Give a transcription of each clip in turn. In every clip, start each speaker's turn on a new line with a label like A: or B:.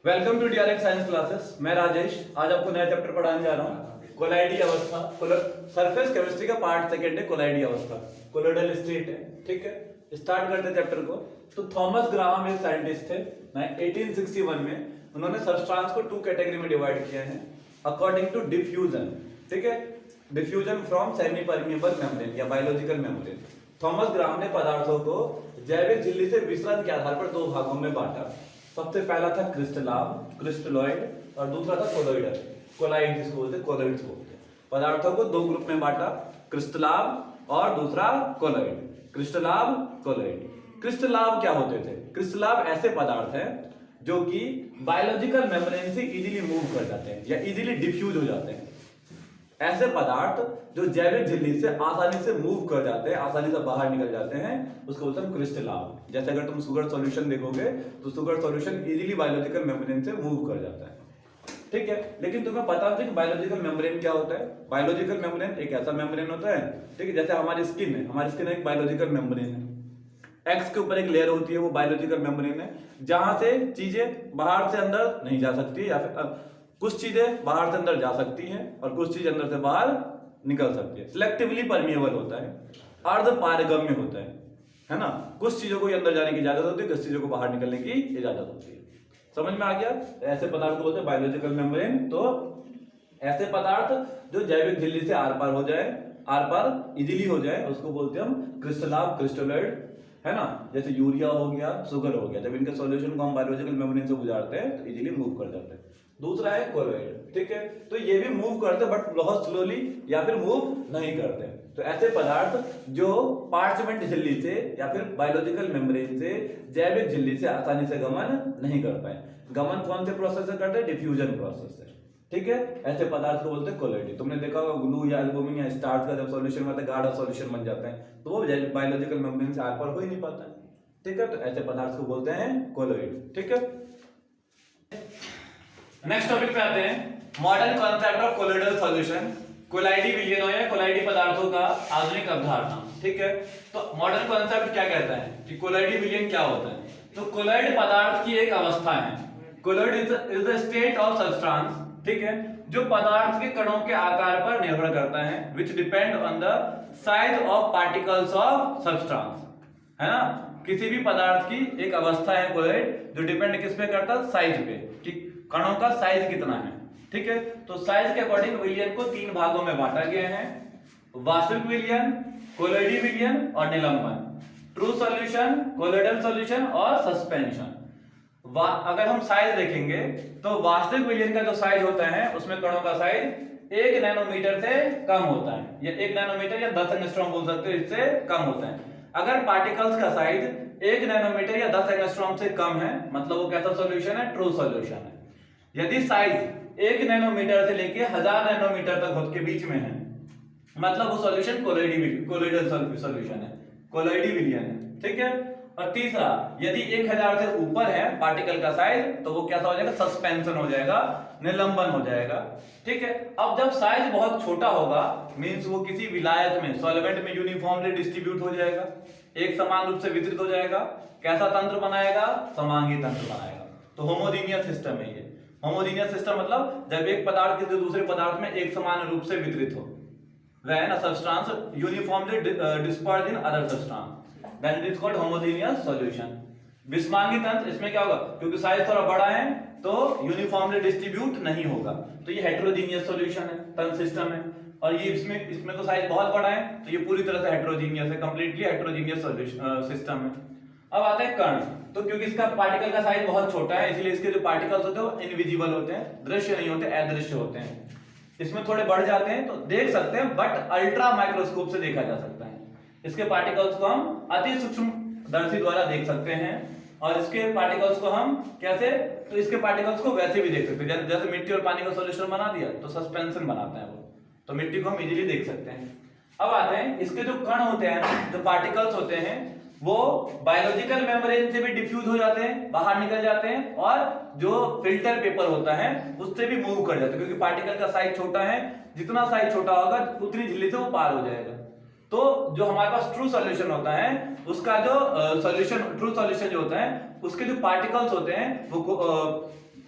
A: Welcome to DRX science classes. मैं राजेश आज आपको नया चैप्टर पढ़ाने जा रहा हूँ, कोलाइडी अवस्था। सरफेस केमिस्ट्री का पार्ट सेकंड है, कोलाइडी अवस्था, कोलोइडल स्टेट है। ठीक है, स्टार्ट करते हैं चैप्टर को। तो थॉमस ग्राहम एक साइंटिस्ट थे, 1861 में उन्होंने सबस्टांस को 2 कैटेगरी में डिवाइड किया है अकॉर्डिंग टू डिफ्यूजन। ठीक है, diffusion from semi permeable membrane या बायोलॉजिकल मेम्ब्रेन। थॉमस ग्राहम ने पदार्थों को जैविक झिल्ली से विसरण के आधार पर 2 भागों में बांटा। सबसे पहला था क्रिस्टलाब, क्रिस्टलॉइड, और दूसरा था कोलोइडल, कोलाइड जिसको बोलते हैं, कोलोइड्स बोलते हैं। पदार्थों को 2 ग्रुप में बांटा, क्रिस्टलाब और दूसरा कोलोइड। क्रिस्टलाब, कोलोइड। क्रिस्टलाब क्या होते थे? क्रिस्टलाब ऐसे पदार्थ हैं जो कि बायोलॉजिकल मेम्ब्रेन से इजीली मूव कर जाते हैं या इजीली डिफ्यूज हो जाते हैं। ऐसे पदार्थ जो जैविक झिल्ली से आसानी से मूव कर जाते हैं, आसानी से बाहर निकल जाते हैं, उसको बोलते हैं क्रिस्टलाब। जैसे अगर तुम शुगर सॉल्यूशन देखोगे तो sugar solution easily biological membrane से मूव कर जाता है। ठीक है, लेकिन तुम्हें पता है कि बायोलॉजिकल मेम्ब्रेन क्या होता है? बायोलॉजिकल मेम्ब्रेन एक ऐसा मेम्ब्रेन होता है, ठीक है, जैसे हमारी स्किन है, हमारी स्किन एक बायोलॉजिकल मेम्ब्रेन है। एक्स के ऊपर एक लेयर होती है, वो बायोलॉजिकल मेम्ब्रेन है, जहां से चीजें बाहर से अंदर नहीं जा सकती, या फिर कुछ चीजें बाहर से अंदर जा सकती हैं और कुछ चीजें अंदर से बाहर निकल सकती है। सिलेक्टिवली परमिएबल होता है, अर्ध पारगम्य होता है ना। कुछ चीजों को अंदर जाने की इजाजत होती है, कुछ चीजों को बाहर निकलने की इजाजत होती है। समझ में आ गया? ऐसे पदार्थ को बोलते हैं बायोलॉजिकल मेम्ब्रेन। तो ऐसे पदार्थ जो जैविक झिल्ली से आर पार हो जाए, आर पार इजीली हो जाए, उसको बोलते हैं हम क्रिस्टलाब, क्रिस्टलॉइड, है ना। जैसे यूरिया हो गया, शुगर हो गया, जब इनके सॉल्यूशन को हम बायोलॉजिकल मेम्ब्रेन से गुजारते हैं तो इजीली मूव कर जाते हैं। दूसरा है कोलोइड। ठीक है, तो ये भी मूव करते बट बहुत स्लोली या फिर मूव नहीं करते। तो ऐसे पदार्थ जो पार्चमेंट झिल्ली से या फिर बायोलॉजिकल मेम्ब्रेन से जैविक झिल्ली से आसानी से गमन नहीं कर पाए। गमन कौन से प्रोसेस से करते हैं? डिफ्यूजन प्रोसेस से। ठीक है, ऐसे पदार्थ को बोलते हैं कोलोइड। तुमने देखा होगा ग्लू या एल्बुमिन या स्टार्च का जब सॉल्यूशन में गाढ़ा सॉल्यूशन बन जाता है तो वो बायोलॉजिकल मेम्ब्रेन से आर पार हो ही नहीं पाता है। ठीक है, तो ऐसे पदार्थ को बोलते हैं कोलोइड। ठीक है, नेक्स्ट टॉपिक पे आते हैं, modern concept of colloidal solution. कोलाइडी विलयनों या कोलाइडी पदार्थों का आधुनिक अवधारणा। ठीक है, तो मॉडर्न कॉन्सेप्ट क्या कहता है कि कोलाइडी विलयन क्या होता है? तो कोलाइड पदार्थ की एक अवस्था है। Colloid is the state of substance, ठीक है, जो पदार्थ के कणों के आकार पर निर्भर करता है, which depend on the size of particles of substance, है ना। किसी भी पदार्थ की एक अवस्था है कोलाइड, जो डिपेंड किस पे करता है? साइज पे, कि कणों का साइज कितना है। ठीक है, तो साइज के अकॉर्डिंग विलयन को 3 भागों में बांटा गया है, वास्तविक विलयन, कोलाइडी विलयन और निलंबन। ट्रू सॉल्यूशन, कोलोइडल सॉल्यूशन और सस्पेंशन। अगर हम साइज देखेंगे तो वास्तविक विलयन का जो साइज होता है उसमें कणों का साइज 1 नैनोमीटर से कम होता है, या 1 नैनोमीटर या 10 एंगस्ट्रॉम बोल सकते हो, इससे कम होता है। अगर पार्टिकल्स का साइज 1 नैनोमीटर या 10 एंगस्ट्रॉम से कम है, मतलब वो कैसा सॉल्यूशन है? ट्रू सॉल्यूशन है। यदि साइज 1 नैनोमीटर से लेके 1000 नैनोमीटर तक के बीच में है, मतलब वो सॉल्यूशन कोलोइडल सॉल्यूशन है, कोलाइडी विलयन है। ठीक है, और तीसरा, यदि 1000 से ऊपर है पार्टिकल का साइज तो वो कैसा हो जाएगा? सस्पेंशन हो जाएगा, निलंबन हो जाएगा। ठीक है, अब जब साइज बहुत छोटा होगा, मींस वो किसी विलायक में, सॉल्वेंट में यूनिफॉर्मली डिस्ट्रीब्यूट हो जाएगा, एक समान रूप से वितरित हो जाएगा। कैसा तंत्र बनाएगा? समांगी तंत्र बनाएगा। तो होमोजीनियस सिस्टम है ये। होमोजीनियस सिस्टम मतलब जब एक पदार्थ किसी दूसरे पदार्थ में एक समान रूप से वितरित हो, वह है ना substance uniformly dispersed in other substance, then it is called homogeneous solution। विस्मांगी तंत्र, इसमें क्या होगा? क्योंकि साइज थोड़ा बड़ा है तो यूनिफॉर्मली डिस्ट्रीब्यूट नहीं होगा, तो ये हेटेरोजीनियस सॉल्यूशन है, तंत्र सिस्टम है। और ये इसमें तो साइज बहुत बड़ा है तो ये पूरी तरह से हेटेरोजीनियस है, कंप्लीटली हेटेरोजीनियस सॉल्यूशन सिस्टम है। अब आते हैं कण। तो क्योंकि इसका पार्टिकल का साइज बहुत छोटा है, इसलिए इसके जो पार्टिकल्स होते हैं वो इनविजिबल होते हैं, दृश्य नहीं होते, अदृश्य होते हैं। इसमें थोड़े बढ़ जाते हैं तो देख सकते हैं, बट अल्ट्रा माइक्रोस्कोप से देखा जा सकता है। इसके पार्टिकल्स को हम अति सूक्ष्म दर्शी द्वारा देख सकते हैं, और इसके पार्टिकल्स को हम कैसे? तो इसके पार्टिकल्स को वैसे भी देख सकते हैं, जैसे मिट्टी और पानी का सॉल्यूशन बना दिया तो सस्पेंशन बनाता है वो, तो मिट्टी को हम इजीली देख सकते हैं। अब आते हैं इसके जो कण होते हैं, जो पार्टिकल्स होते हैं, वो बायोलॉजिकल मेम्ब्रेन से भी डिफ्यूज हो जाते हैं, बाहर निकल जाते हैं, और जो फिल्टर पेपर होता है उससे भी मूव कर जाते हैं, क्योंकि पार्टिकल का साइज छोटा है, जितना साइज छोटा होगा उतनी झिल्ली से वो पार हो जाएगा। तो जो हमारे पास ट्रू सॉल्यूशन होता है, उसका जो सॉल्यूशन, ट्रू सॉल्यूशन जो होता है, उसके जो पार्टिकल्स होते हैं वो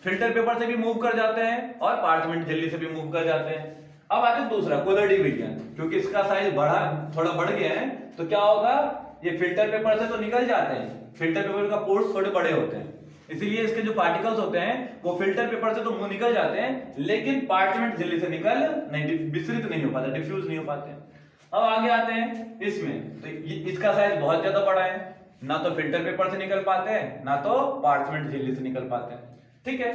A: फिल्टर पेपर से भी मूव कर जाते हैं और पार्चमेंट झिल्ली से भी मूव कर जाते हैं। अब आते हैं दूसरा कोलॉइडी विलियन, क्योंकि इसका साइज थोड़ा बढ़ गया है, तो क्या होगा, ये फिल्टर पेपर से तो निकल जाते हैं, फिल्टर पेपर का पोर्स थोड़े बड़े होते हैं, इसीलिए इसके जो पार्टिकल्स होते हैं वो फिल्टर पेपर से तो मुंह निकल जाते हैं, लेकिन पार्चमेंट झिल्ली से निकल नहीं, विसरित नहीं हो पाते, डिफ्यूज नहीं हो पाते। अब आगे आते हैं इसमें, तो इसका साइज बहुत ज्यादा बड़ा है, ना तो फिल्टर पेपर से निकल पाते हैं ना तो पार्चमेंट झिल्ली से निकल पाते हैं। ठीक है,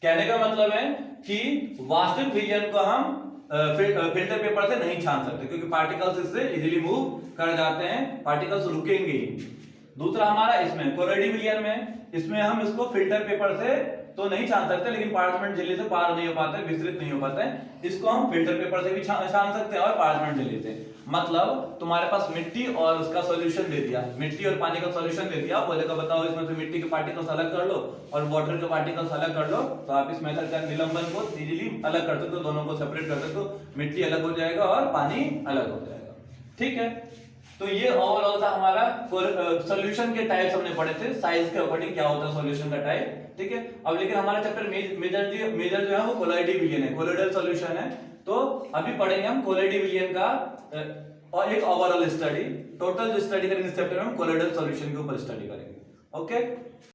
A: कहने का मतलब है कि वास्तविक विलियन को हम फिल्टर पेपर से नहीं छान सकते, क्योंकि पार्टिकल्स इससे इजीली मूव कर जाते हैं, पार्टिकल्स रुकेंगे ही। दूसरा हमारा इसमें कोलॉइडी विलियन में, इसमें हम इसको फिल्टर पेपर से तो नहीं छान सकते, लेकिन पार्चमेंट झिल्ली से पार नहीं हो पाते, विस्तृत नहीं हो पाते, इसको हम फिल्टर पेपर से भी छान सकते हैं और पार्चमेंट झिल्ली से। मतलब तुम्हारे पास मिट्टी और उसका सॉल्यूशन दे दिया, मिट्टी और पानी का सॉल्यूशन दे दिया, बोलेगा बताओ इसमें से मिट्टी के पार्टिकल्स अलग कर लो और वाटर के पार्टिकल्स अलग कर लो, तो आप इस मेथड का निलंबन को इजीली अलग कर सकते हो, दोनों को सेपरेट कर सकते हो, मिट्टी अलग हो जाएगा और पानी अलग हो जाएगा। ठीक है, तो ये ओवरऑल था हमारा सॉल्यूशन के टाइप्स हमने पढ़े थे, साइज के अकॉर्डिंग क्या होता है सॉल्यूशन का टाइप। ठीक है, अब लेकिन हमारा चैप्टर मेजर जो है वो कोलॉइडी विलियन है, कोलोइडल सॉल्यूशन है, तो अभी पढ़ेंगे हम कोलॉइडी विलियन का और एक ओवरऑल स्टडी, टोटल जो स्टडी करेंगे इस चैप्टर में हम कोलॉइडल सॉल्यूशन के ऊपर स्टडी करेंगे। ओके।